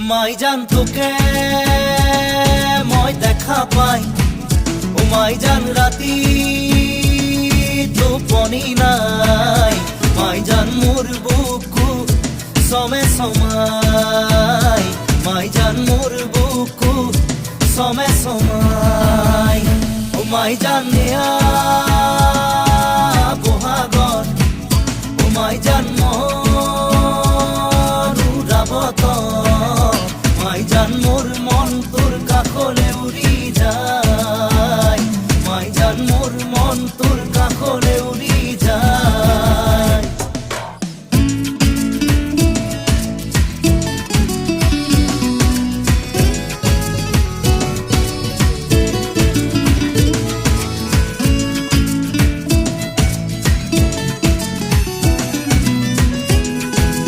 মাই জান তোকে মই দেখা পাই, ও মাই জান রাতি টোপনি নাই, মাই জান মোর বুকু সমে সমাই, মাই জান মোর বুকু সমে সমাই। ও মাই জান নেয়া বহাগর, ও মাই জান